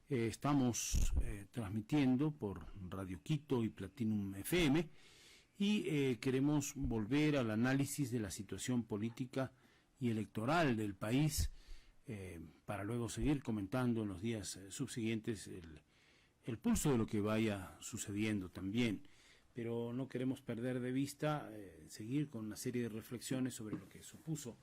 Estamos transmitiendo por Radio Quito y Platinum FM y queremos volver al análisis de la situación política y electoral del país para luego seguir comentando en los días subsiguientes el pulso de lo que vaya sucediendo también. Pero no queremos perder de vista seguir con una serie de reflexiones sobre lo que supuso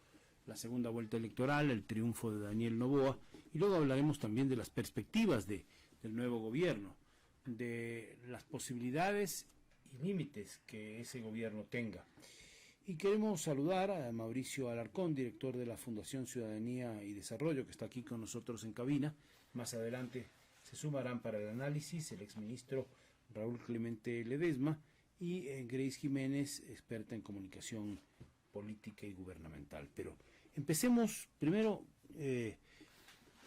la segunda vuelta electoral, el triunfo de Daniel Noboa, y luego hablaremos también de las perspectivas del nuevo gobierno, de las posibilidades y límites que ese gobierno tenga. Y queremos saludar a Mauricio Alarcón, director de la Fundación Ciudadanía y Desarrollo, que está aquí con nosotros en cabina. Más adelante se sumarán para el análisis el exministro Raúl Clemente Ledesma y Grace Jiménez, experta en comunicación política y gubernamental. Pero empecemos primero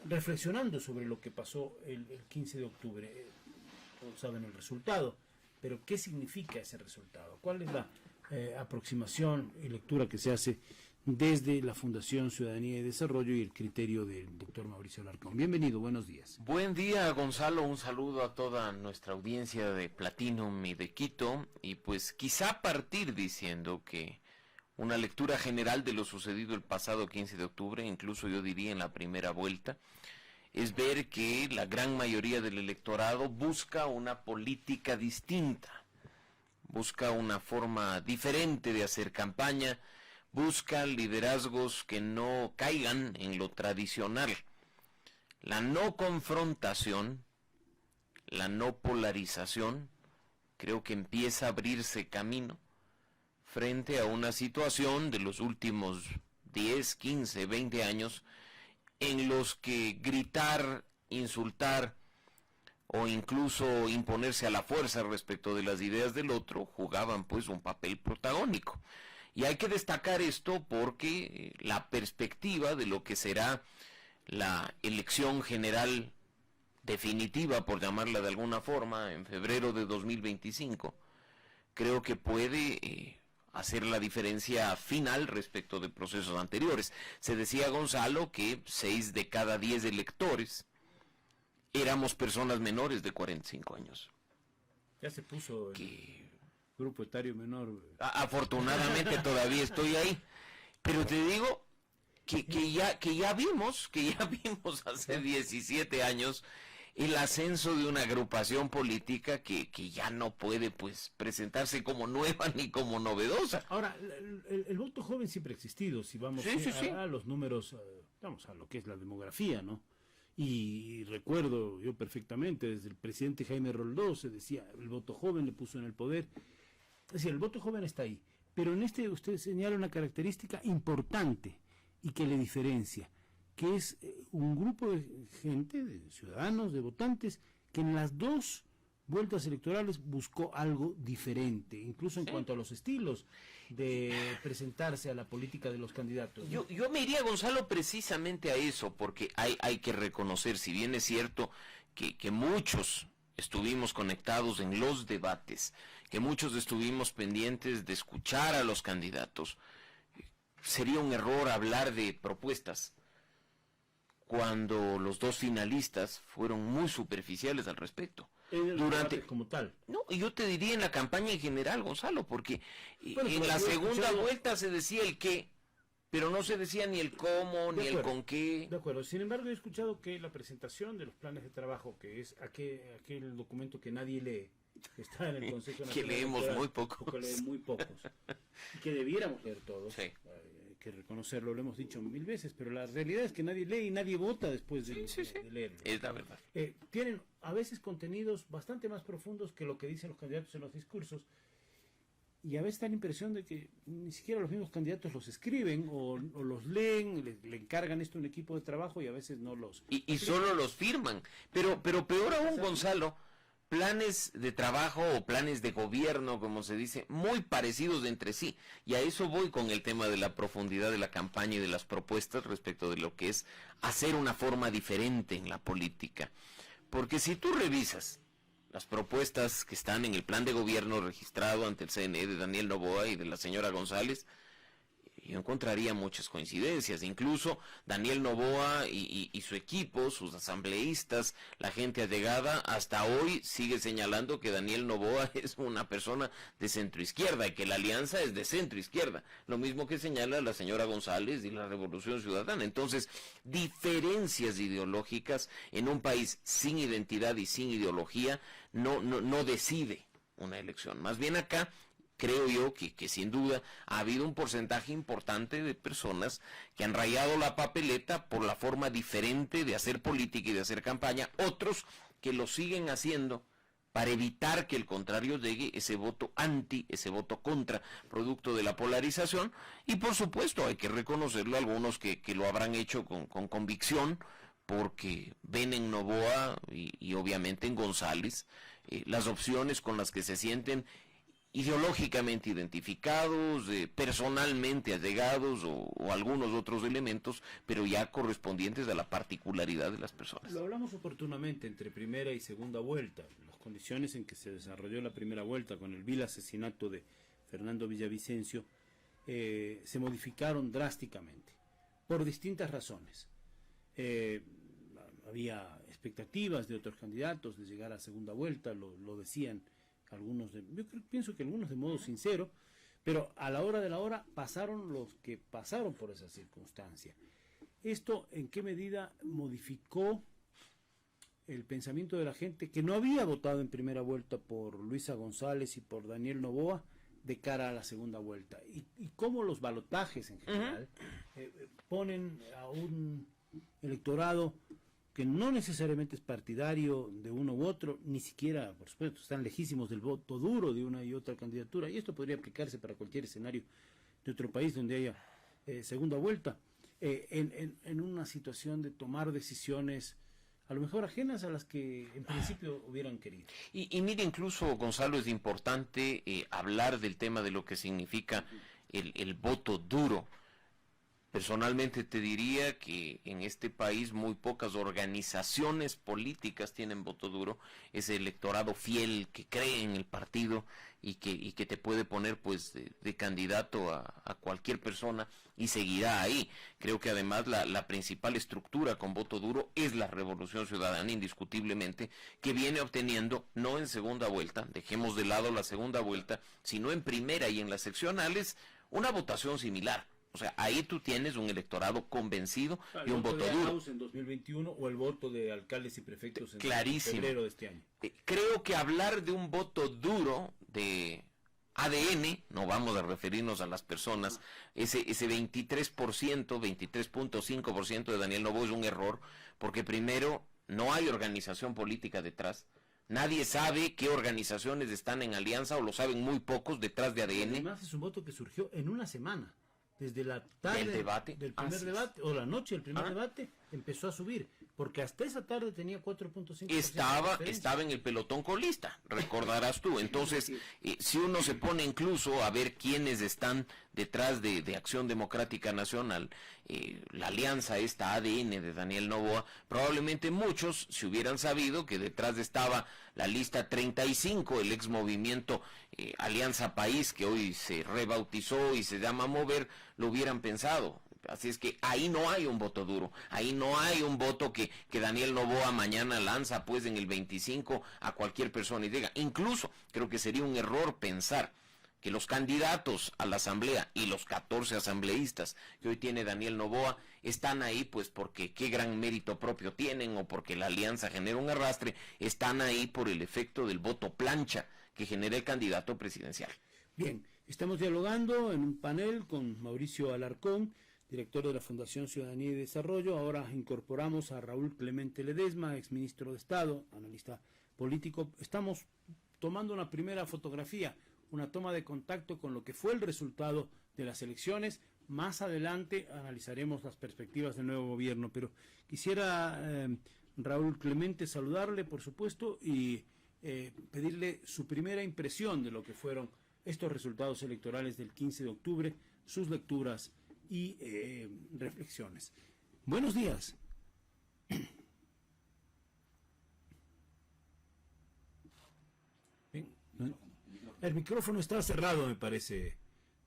reflexionando sobre lo que pasó el 15 de octubre. Todos saben el resultado, pero ¿qué significa ese resultado? ¿Cuál es la aproximación y lectura que se hace desde la Fundación Ciudadanía y Desarrollo y el criterio del doctor Mauricio Alarcón? Bienvenido, buenos días. Buen día, Gonzalo, un saludo a toda nuestra audiencia de Platinum y de Quito, y pues quizá partir diciendo que una lectura general de lo sucedido el pasado 15 de octubre, incluso yo diría en la primera vuelta, es ver que la gran mayoría del electorado busca una política distinta, busca una forma diferente de hacer campaña, busca liderazgos que no caigan en lo tradicional. La no confrontación, la no polarización, creo que empieza a abrirse camino frente a una situación de los últimos 10, 15, 20 años en los que gritar, insultar o incluso imponerse a la fuerza respecto de las ideas del otro jugaban pues un papel protagónico. Y hay que destacar esto porque la perspectiva de lo que será la elección general definitiva, por llamarla de alguna forma, en febrero de 2025, creo que puede hacer la diferencia final respecto de procesos anteriores. Se decía, Gonzalo, que 6 de cada 10 electores éramos personas menores de 45 años. Ya se puso grupo etario menor. Afortunadamente todavía estoy ahí, pero te digo que ya vimos hace 17 años el ascenso de una agrupación política que ya no puede pues presentarse como nueva ni como novedosa. Ahora, el voto joven siempre ha existido, si vamos a los números, vamos a lo que es la demografía, ¿no? Y recuerdo yo perfectamente, desde el presidente Jaime Roldós se decía, el voto joven le puso en el poder. Es decir, el voto joven está ahí, pero en este usted señala una característica importante y que le diferencia, que es un grupo de gente, de ciudadanos, de votantes, que en las dos vueltas electorales buscó algo diferente, incluso en cuanto a los estilos de presentarse a la política de los candidatos, ¿no? Yo me iría, Gonzalo, precisamente a eso, porque hay que reconocer, si bien es cierto que muchos estuvimos conectados en los debates, que muchos estuvimos pendientes de escuchar a los candidatos, sería un error hablar de propuestas cuando los dos finalistas fueron muy superficiales al respecto. Durante como tal. No, yo te diría en la campaña en general, Gonzalo, porque bueno, en la segunda vuelta se decía el qué, pero no se decía ni el cómo, ni el con qué. De acuerdo, sin embargo he escuchado que la presentación de los planes de trabajo, que es aquel documento que nadie lee, que está en el Consejo Nacional, que leemos muy pocos. Que leen muy pocos, y que debiéramos leer todos, sí. Hay que reconocerlo, lo hemos dicho 1000 veces, pero la realidad es que nadie lee y nadie vota después de leerlo. Es la verdad. Tienen a veces contenidos bastante más profundos que lo que dicen los candidatos en los discursos, y a veces da la impresión de que ni siquiera los mismos candidatos los escriben o los leen, le encargan esto a un equipo de trabajo y a veces no los y solo los firman, pero peor aún, Gonzalo, planes de trabajo o planes de gobierno, como se dice, muy parecidos entre sí, y a eso voy con el tema de la profundidad de la campaña y de las propuestas respecto de lo que es hacer una forma diferente en la política, porque si tú revisas las propuestas que están en el plan de gobierno registrado ante el CNE de Daniel Noboa y de la señora González, yo encontraría muchas coincidencias. Incluso Daniel Noboa y su equipo, sus asambleístas, la gente allegada, hasta hoy sigue señalando que Daniel Noboa es una persona de centroizquierda y que la alianza es de centroizquierda. Lo mismo que señala la señora González y la Revolución Ciudadana. Entonces, diferencias ideológicas en un país sin identidad y sin ideología no decide una elección. Más bien acá creo yo que sin duda ha habido un porcentaje importante de personas que han rayado la papeleta por la forma diferente de hacer política y de hacer campaña, otros que lo siguen haciendo para evitar que el contrario llegue, ese voto anti, ese voto contra, producto de la polarización, y por supuesto hay que reconocerlo, algunos que lo habrán hecho con convicción, porque ven en Noboa y obviamente en González las opciones con las que se sienten ideológicamente identificados, personalmente allegados o algunos otros elementos, pero ya correspondientes a la particularidad de las personas. Lo hablamos oportunamente entre primera y segunda vuelta, las condiciones en que se desarrolló la primera vuelta con el vil asesinato de Fernando Villavicencio se modificaron drásticamente, por distintas razones. Había expectativas de otros candidatos de llegar a segunda vuelta, lo decían algunos, pienso que algunos de modo sincero, pero a la hora de la hora pasaron los que pasaron por esa circunstancia. ¿Esto en qué medida modificó el pensamiento de la gente que no había votado en primera vuelta por Luisa González y por Daniel Noboa de cara a la segunda vuelta? ¿Y cómo los balotajes en general ponen a un electorado que no necesariamente es partidario de uno u otro, ni siquiera, por supuesto, están lejísimos del voto duro de una y otra candidatura, y esto podría aplicarse para cualquier escenario de otro país donde haya segunda vuelta, en una situación de tomar decisiones a lo mejor ajenas a las que en principio hubieran querido? Y mire, incluso, Gonzalo, es importante hablar del tema de lo que significa el voto duro. Personalmente te diría que en este país muy pocas organizaciones políticas tienen voto duro, ese electorado fiel que cree en el partido y que te puede poner pues de candidato a cualquier persona y seguirá ahí. Creo que además la principal estructura con voto duro es la Revolución Ciudadana, indiscutiblemente, que viene obteniendo, no en segunda vuelta, dejemos de lado la segunda vuelta, sino en primera y en las seccionales, una votación similar. O sea, ahí tú tienes un electorado convencido y un voto duro. House en 2021 o el voto de alcaldes y prefectos en Clarísimo. febrero de este año. Creo que hablar de un voto duro de ADN, no vamos a referirnos a las personas, ese 23%, 23.5% de Daniel Noboa es un error, porque primero no hay organización política detrás. Nadie sabe qué organizaciones están en alianza o lo saben muy pocos detrás de ADN. Además es un voto que surgió en una semana. Desde la tarde del primer debate, o la noche del primer debate, empezó a subir, porque hasta esa tarde tenía 4.5%. Estaba en el pelotón colista, recordarás tú. Entonces, si uno se pone incluso a ver quiénes están detrás de Acción Democrática Nacional, la alianza esta ADN de Daniel Noboa, probablemente muchos, si hubieran sabido que detrás estaba la lista 35, el ex movimiento Alianza País, que hoy se rebautizó y se llama Mover, lo hubieran pensado. Así es que ahí no hay un voto duro, ahí no hay un voto que Daniel Noboa mañana lanza pues en el 25 a cualquier persona y diga. Incluso creo que sería un error pensar que los candidatos a la asamblea y los 14 asambleístas que hoy tiene Daniel Noboa están ahí pues porque qué gran mérito propio tienen o porque la alianza genera un arrastre, están ahí por el efecto del voto plancha que genera el candidato presidencial. Bien, estamos dialogando en un panel con Mauricio Alarcón, director de la Fundación Ciudadanía y Desarrollo. Ahora incorporamos a Raúl Clemente Ledesma, exministro de Estado, analista político. Estamos tomando una primera fotografía, una toma de contacto con lo que fue el resultado de las elecciones. Más adelante analizaremos las perspectivas del nuevo gobierno, pero quisiera, Raúl Clemente, saludarle, por supuesto, y pedirle su primera impresión de lo que fueron estos resultados electorales del 15 de octubre, sus lecturas y reflexiones. Buenos días. Bien, el micrófono está cerrado, me parece,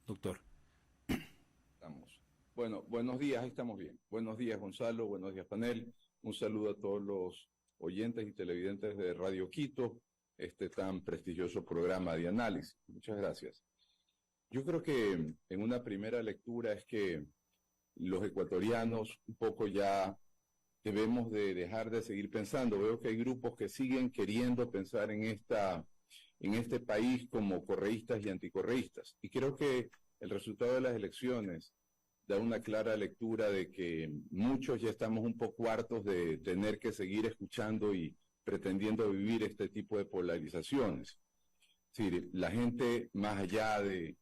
doctor. Bueno, buenos días, ahí estamos bien. Buenos días, Gonzalo, buenos días, panel. Un saludo a todos los oyentes y televidentes de Radio Quito, este tan prestigioso programa de análisis. Muchas gracias. Yo creo que en una primera lectura es que los ecuatorianos un poco ya debemos de dejar de seguir pensando. Veo que hay grupos que siguen queriendo pensar en este país como correístas y anticorreístas. Y creo que el resultado de las elecciones da una clara lectura de que muchos ya estamos un poco hartos de tener que seguir escuchando y pretendiendo vivir este tipo de polarizaciones. Es decir, la gente, más allá de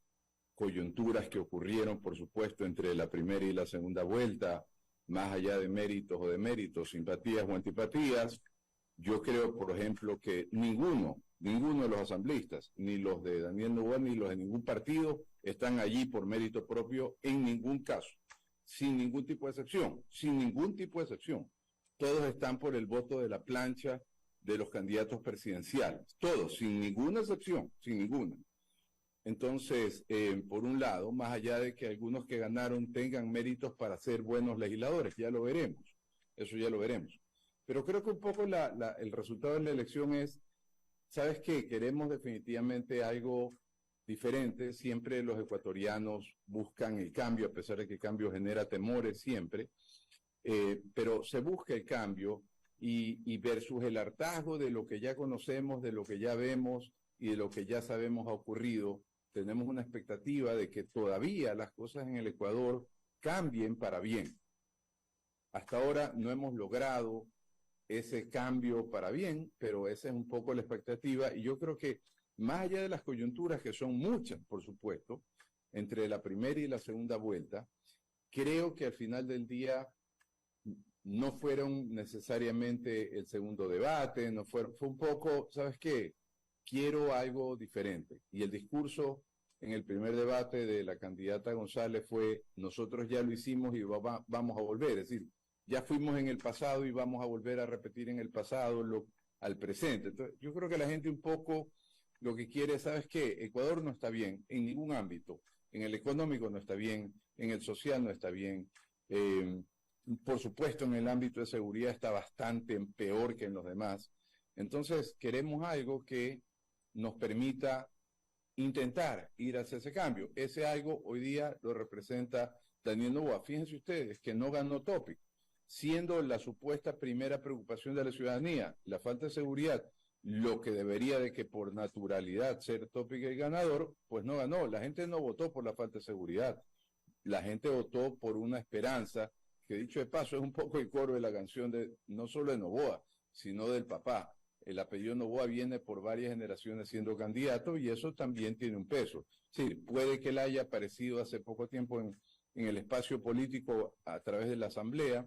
coyunturas que ocurrieron, por supuesto, entre la primera y la segunda vuelta, más allá de méritos o deméritos, simpatías o antipatías, yo creo, por ejemplo, que ninguno de los asambleístas, ni los de Daniel Noboa, ni los de ningún partido, están allí por mérito propio en ningún caso, sin ningún tipo de excepción, sin ningún tipo de excepción. Todos están por el voto de la plancha de los candidatos presidenciales, todos, sin ninguna excepción, sin ninguna. Entonces, por un lado, más allá de que algunos que ganaron tengan méritos para ser buenos legisladores, ya lo veremos, eso ya lo veremos. Pero creo que un poco el resultado de la elección es, ¿sabes qué? Queremos definitivamente algo diferente. Siempre los ecuatorianos buscan el cambio, a pesar de que el cambio genera temores siempre, pero se busca el cambio y versus el hartazgo de lo que ya conocemos, de lo que ya vemos y de lo que ya sabemos ha ocurrido, tenemos una expectativa de que todavía las cosas en el Ecuador cambien para bien. Hasta ahora no hemos logrado ese cambio para bien, pero esa es un poco la expectativa, y yo creo que más allá de las coyunturas, que son muchas, por supuesto, entre la primera y la segunda vuelta, creo que al final del día no fueron necesariamente el segundo debate, fue un poco, ¿sabes qué? Quiero algo diferente. Y el discurso en el primer debate de la candidata González fue, nosotros ya lo hicimos y vamos a volver, es decir, ya fuimos en el pasado y vamos a volver a repetir en el pasado al presente. Entonces, yo creo que la gente un poco lo que quiere, ¿sabes qué? Ecuador no está bien en ningún ámbito. En el económico no está bien, en el social no está bien. Por supuesto, en el ámbito de seguridad está bastante peor que en los demás. Entonces, queremos algo que nos permita intentar ir hacia ese cambio. Ese algo hoy día lo representa Daniel Noboa. Fíjense ustedes que no ganó Topic, siendo la supuesta primera preocupación de la ciudadanía, la falta de seguridad, lo que debería de que por naturalidad ser Topic el ganador, pues no ganó. La gente no votó por la falta de seguridad, la gente votó por una esperanza, que dicho de paso es un poco el coro de la canción de no solo de Noboa, sino del papá. El apellido Noboa viene por varias generaciones siendo candidato y eso también tiene un peso. Sí, puede que él haya aparecido hace poco tiempo en el espacio político a través de la Asamblea,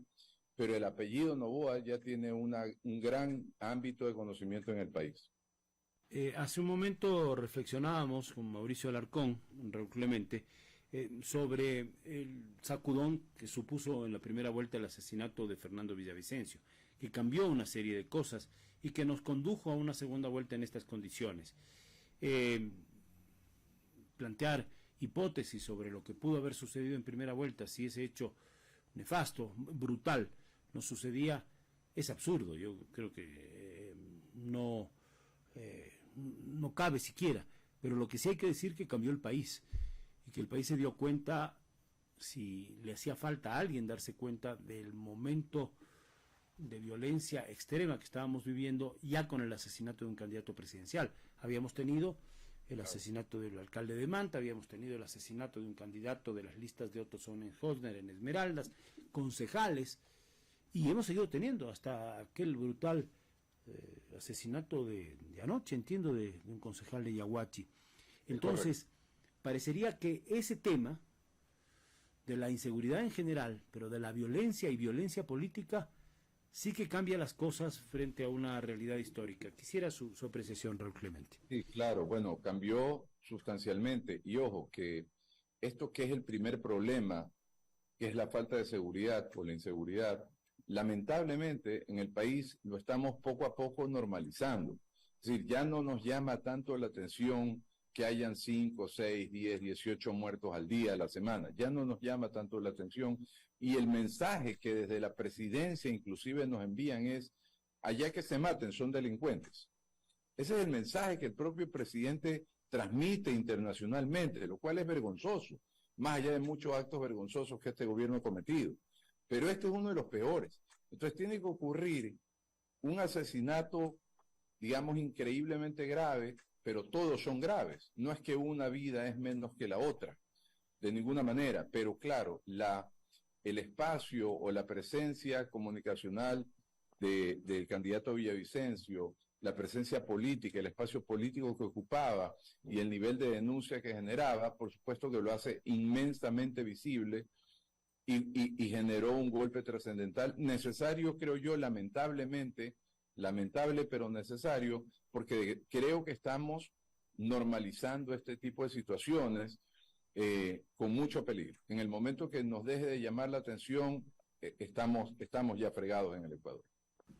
pero el apellido Noboa ya tiene un gran ámbito de conocimiento en el país. Hace un momento reflexionábamos con Mauricio Alarcón, Raúl Clemente, sobre el sacudón que supuso en la primera vuelta el asesinato de Fernando Villavicencio, que cambió una serie de cosas y que nos condujo a una segunda vuelta en estas condiciones. Plantear hipótesis sobre lo que pudo haber sucedido en primera vuelta, si ese hecho nefasto, brutal, nos sucedía, es absurdo. Yo creo que no cabe siquiera, pero lo que sí hay que decir que cambió el país, y que el país se dio cuenta, si le hacía falta a alguien darse cuenta del momento de violencia extrema que estábamos viviendo ya con el asesinato de un candidato presidencial. Habíamos tenido el asesinato del alcalde de Manta, habíamos tenido el asesinato de un candidato de las listas de Otto Sonnenhosner en Esmeraldas, concejales, y hemos seguido teniendo hasta aquel brutal asesinato de anoche, entiendo, de un concejal de Yaguachi. Entonces, parecería que ese tema de la inseguridad en general, pero de la violencia y violencia política, sí que cambia las cosas frente a una realidad histórica. Quisiera su apreciación, Raúl Clemente. Sí, claro, bueno, cambió sustancialmente. Y ojo, que esto que es el primer problema, que es la falta de seguridad o la inseguridad, lamentablemente en el país lo estamos poco a poco normalizando. Es decir, ya no nos llama tanto la atención que hayan 5, 6, 10, 18 muertos al día a la semana. Ya no nos llama tanto la atención. Y el mensaje que desde la presidencia inclusive nos envían es, allá que se maten son delincuentes. Ese es el mensaje que el propio presidente transmite internacionalmente, lo cual es vergonzoso, más allá de muchos actos vergonzosos que este gobierno ha cometido. Pero este es uno de los peores. Entonces tiene que ocurrir un asesinato, digamos, increíblemente grave, pero todos son graves. No es que una vida es menos que la otra, de ninguna manera. Pero claro, el espacio o la presencia comunicacional del candidato Villavicencio, la presencia política, el espacio político que ocupaba y el nivel de denuncia que generaba, por supuesto que lo hace inmensamente visible y generó un golpe trascendental, necesario, creo yo, lamentablemente, lamentable pero necesario, porque creo que estamos normalizando este tipo de situaciones con mucho peligro. En el momento que nos deje de llamar la atención, estamos ya fregados en el Ecuador.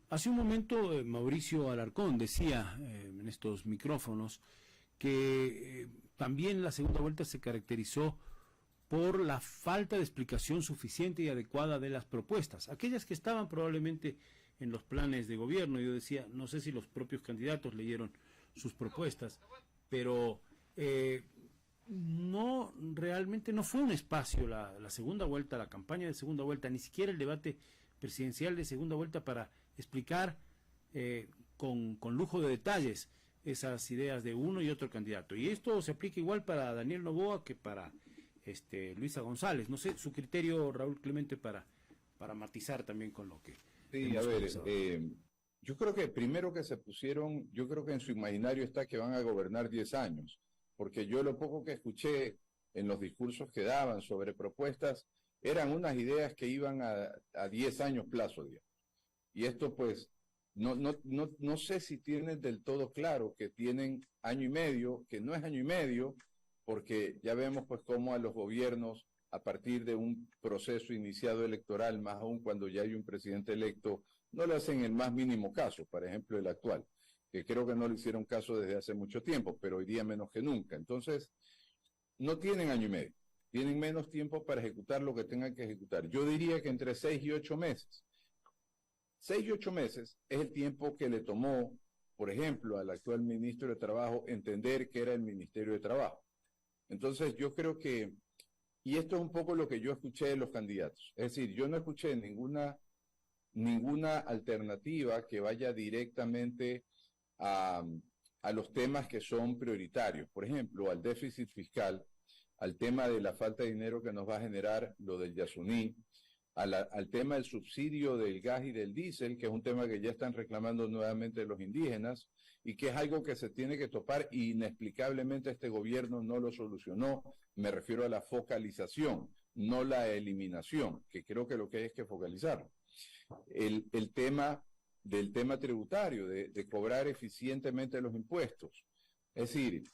Hace un momento Mauricio Alarcón decía en estos micrófonos que también la segunda vuelta se caracterizó por la falta de explicación suficiente y adecuada de las propuestas, aquellas que estaban probablemente en los planes de gobierno. Yo decía, no sé si los propios candidatos leyeron sus propuestas, pero no, realmente no fue un espacio la segunda vuelta, la campaña de segunda vuelta, ni siquiera el debate presidencial de segunda vuelta para explicar con lujo de detalles esas ideas de uno y otro candidato. Y esto se aplica igual para Daniel Noboa que para Luisa González. No sé, su criterio, Raúl Clemente, para matizar también con lo que... Sí, a ver, yo creo que primero que se pusieron, yo creo que en su imaginario está que van a gobernar 10 años, porque yo lo poco que escuché en los discursos que daban sobre propuestas eran unas ideas que iban a 10 años plazo, digamos. Y esto pues, no sé si tienen del todo claro que tienen año y medio, que no es año y medio, porque ya vemos pues cómo a los gobiernos, a partir de un proceso iniciado electoral, más aún cuando ya hay un presidente electo, no le hacen el más mínimo caso, por ejemplo el actual, que creo que no le hicieron caso desde hace mucho tiempo, pero hoy día menos que nunca. Entonces, no tienen año y medio, tienen menos tiempo para ejecutar lo que tengan que ejecutar. Yo diría que entre 6 y 8 meses. 6 y 8 meses es el tiempo que le tomó, por ejemplo, al actual ministro de Trabajo entender que era el Ministerio de Trabajo. Entonces, yo creo que, y esto es un poco lo que yo escuché de los candidatos, es decir, yo no escuché ninguna alternativa que vaya directamente a los temas que son prioritarios, por ejemplo, al déficit fiscal, al tema de la falta de dinero que nos va a generar lo del Yasuní, al tema del subsidio del gas y del diésel, que es un tema que ya están reclamando nuevamente los indígenas y que es algo que se tiene que topar y inexplicablemente este gobierno no lo solucionó. Me refiero a la focalización, no la eliminación, que creo que lo que hay es que focalizarlo. El tema del tema tributario, de cobrar eficientemente los impuestos. Es decir,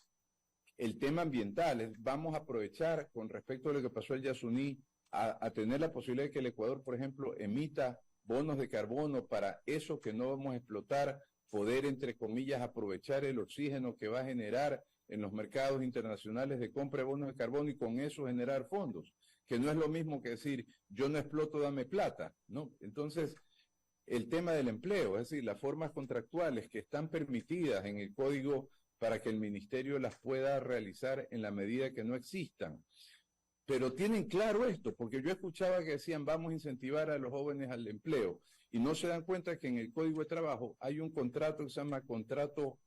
el tema ambiental, vamos a aprovechar con respecto a lo que pasó el Yasuní, a tener la posibilidad de que el Ecuador, por ejemplo, emita bonos de carbono para eso que no vamos a explotar, poder, entre comillas, aprovechar el oxígeno que va a generar en los mercados internacionales de compra de bonos de carbono y con eso generar fondos, que no es lo mismo que decir, yo no exploto, dame plata, ¿no? Entonces, el tema del empleo, es decir, las formas contractuales que están permitidas en el código para que el ministerio las pueda realizar en la medida que no existan. Pero tienen claro esto, porque yo escuchaba que decían vamos a incentivar a los jóvenes al empleo y no se dan cuenta que en el Código de Trabajo hay un contrato que se llama contrato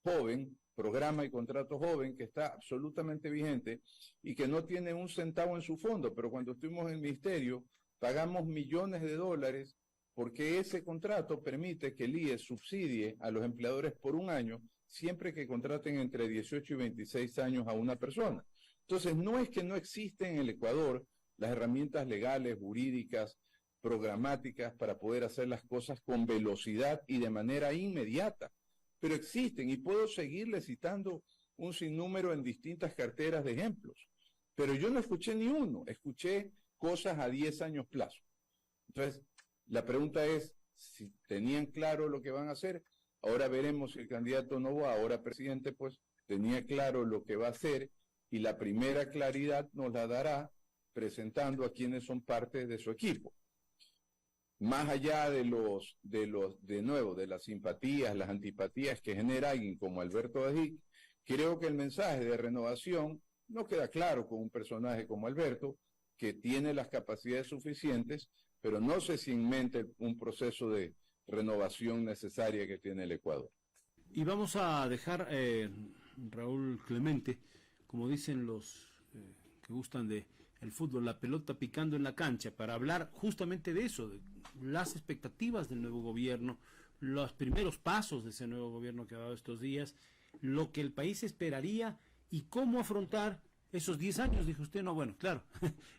joven, programa y contrato joven, que está absolutamente vigente y que no tiene un centavo en su fondo, pero cuando estuvimos en el ministerio pagamos millones de dólares porque ese contrato permite que el IES subsidie a los empleadores por un año siempre que contraten entre 18 y 26 años a una persona. Entonces, no es que no existen en el Ecuador las herramientas legales, jurídicas, programáticas para poder hacer las cosas con velocidad y de manera inmediata, pero existen y puedo seguirle citando un sinnúmero en distintas carteras de ejemplos, pero yo no escuché ni uno, escuché cosas a 10 años plazo. Entonces, la pregunta es, si tenían claro lo que van a hacer, ahora veremos si el candidato Noboa, ahora presidente, pues tenía claro lo que va a hacer y la primera claridad nos la dará presentando a quienes son parte de su equipo. Más allá de las simpatías, las antipatías que genera alguien como Alberto Ajic, creo que el mensaje de renovación no queda claro con un personaje como Alberto, que tiene las capacidades suficientes, pero no sé si en mente un proceso de renovación necesaria que tiene el Ecuador. Y vamos a dejar, Raúl Clemente, como dicen los que gustan de el fútbol, la pelota picando en la cancha, para hablar justamente de eso, de las expectativas del nuevo gobierno, los primeros pasos de ese nuevo gobierno que ha dado estos días, lo que el país esperaría y cómo afrontar esos 10 años, dijo usted. No, bueno, claro,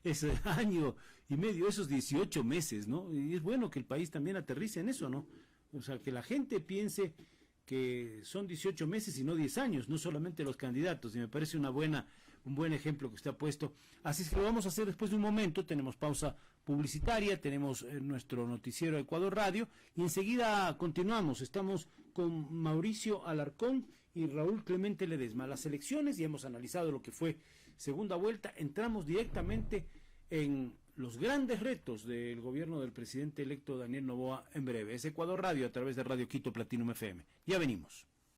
ese año y medio, esos 18 meses, ¿no? Y es bueno que el país también aterrice en eso, ¿no? O sea, que la gente piense que son 18 meses y no 10 años, no solamente los candidatos, y me parece un buen ejemplo que usted ha puesto. Así es que lo vamos a hacer después de un momento. Tenemos pausa publicitaria, tenemos nuestro noticiero Ecuador Radio y enseguida continuamos. Estamos con Mauricio Alarcón y Raúl Clemente Ledesma. Las elecciones, y hemos analizado lo que fue segunda vuelta, entramos directamente en los grandes retos del gobierno del presidente electo Daniel Noboa en breve. Es Ecuador Radio a través de Radio Quito Platinum FM. Ya venimos.